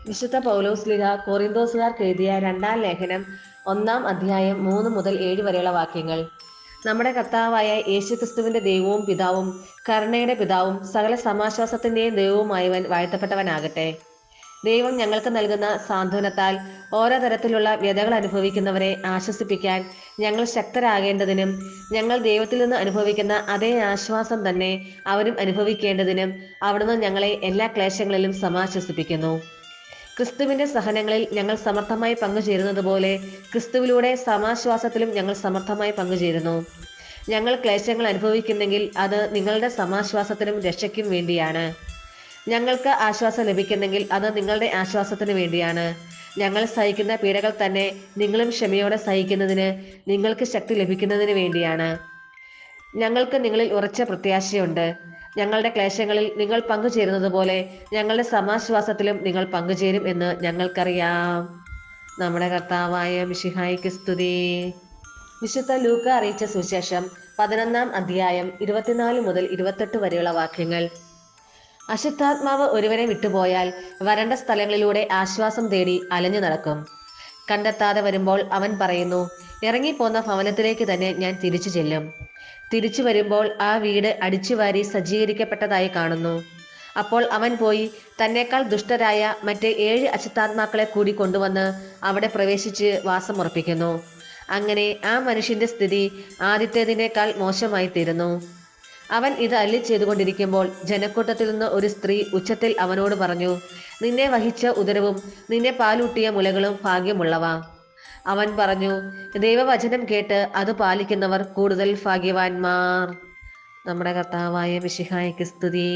വിശുദ്ധ പൗലോസ്ലിഹ കൊറിന്തോസുകാർക്ക് എഴുതിയ രണ്ടാം ലേഖനം 1 അധ്യായം 3 മുതൽ 7 വരെയുള്ള വാക്യങ്ങൾ. നമ്മുടെ കർത്താവായ യേശുക്രിസ്തുവിന്റെ ദൈവവും പിതാവും കരുണയുടെ പിതാവും സകല സമാശ്വാസത്തിന്റെയും ദൈവവുമായവൻ വാഴ്ത്തപ്പെട്ടവനാകട്ടെ. ദൈവം ഞങ്ങൾക്ക് നൽകുന്ന സാന്ത്വനത്താൽ ഓരോ തരത്തിലുള്ള വ്യതകൾ അനുഭവിക്കുന്നവരെ ആശ്വസിപ്പിക്കാൻ ഞങ്ങൾ ശക്തരാകേണ്ടതിനും ഞങ്ങൾ ദൈവത്തിൽ നിന്ന് അനുഭവിക്കുന്ന അതേ ആശ്വാസം തന്നെ അവരും അനുഭവിക്കേണ്ടതിനും അവിടുന്ന് ഞങ്ങളെ എല്ലാ ക്ലേശങ്ങളിലും സമാശ്വസിപ്പിക്കുന്നു. ക്രിസ്തുവിന്റെ സഹനങ്ങളിൽ ഞങ്ങൾ സമർത്ഥമായി പങ്കുചേരുന്നത് പോലെ ക്രിസ്തുവിലൂടെ സമാശ്വാസത്തിലും ഞങ്ങൾ സമർത്ഥമായി പങ്കുചേരുന്നു. ഞങ്ങൾ ക്ലേശങ്ങൾ അനുഭവിക്കുന്നെങ്കിൽ അത് നിങ്ങളുടെ സമാശ്വാസത്തിനും രക്ഷയ്ക്കും വേണ്ടിയാണ്. ഞങ്ങൾക്ക് ആശ്വാസം ലഭിക്കുന്നെങ്കിൽ അത് നിങ്ങളുടെ ആശ്വാസത്തിന് വേണ്ടിയാണ്. ഞങ്ങൾ സഹിക്കുന്ന പീഡകൾ തന്നെ നിങ്ങളും ക്ഷമയോടെ സഹിക്കുന്നതിന് നിങ്ങൾക്ക് ശക്തി ലഭിക്കുന്നതിന് വേണ്ടിയാണ്. ഞങ്ങൾക്ക് നിങ്ങളിൽ ഉറച്ച പ്രത്യാശയുണ്ട്. ഞങ്ങളുടെ ക്ലേശങ്ങളിൽ നിങ്ങൾ പങ്കുചേരുന്നത് പോലെ ഞങ്ങളുടെ സമാശ്വാസത്തിലും നിങ്ങൾ പങ്കുചേരും എന്ന് ഞങ്ങൾക്കറിയാം. നമ്മുടെ കർത്താവായ മിശിഹായിക്ക് സ്തുതി. വിശുദ്ധ ലൂക്ക അറിയിച്ച സുവിശേഷം 11 അധ്യായം 24 മുതൽ 28 വരെയുള്ള വാക്യങ്ങൾ. അശുദ്ധാത്മാവ് ഒരുവനെ വിട്ടുപോയാൽ വരണ്ട സ്ഥലങ്ങളിലൂടെ ആശ്വാസം തേടി അലഞ്ഞു നടക്കും. കണ്ടെത്താതെ വരുമ്പോൾ അവൻ പറയുന്നു, ഇറങ്ങിപ്പോന്ന ഭവനത്തിലേക്ക് തന്നെ ഞാൻ തിരിച്ചു ചെല്ലും. തിരിച്ചു വരുമ്പോൾ ആ വീട് അടിച്ചുവാരി സജ്ജീകരിക്കപ്പെട്ടതായി കാണുന്നു. അപ്പോൾ അവൻ പോയി തന്നേക്കാൾ ദുഷ്ടരായ മറ്റേ 7 അശുദ്ധാത്മാക്കളെ കൂടി കൊണ്ടുവന്ന് അവിടെ പ്രവേശിച്ച് വാസമുറപ്പിക്കുന്നു. അങ്ങനെ ആ മനുഷ്യന്റെ സ്ഥിതി ആദ്യത്തേതിനേക്കാൾ മോശമായി തീരുന്നു. അവൻ ഇത് അല്ലി ചെയ്തുകൊണ്ടിരിക്കുമ്പോൾ ജനക്കൂട്ടത്തിൽ നിന്ന് ഒരു സ്ത്രീ ഉച്ചത്തിൽ അവനോട് പറഞ്ഞു, നിന്നെ വഹിച്ച ഉദരവും നിന്നെ പാലൂട്ടിയ മുലകളും ഭാഗ്യമുള്ളവ. അവൻ പറഞ്ഞു, ദൈവവചനം കേട്ട് അത് പാലിക്കുന്നവർ കൂടുതൽ ഭാഗ്യവാന്മാർ. നമ്മുടെ കർത്താവായ മിശിഹായിക്ക് സ്തുതി.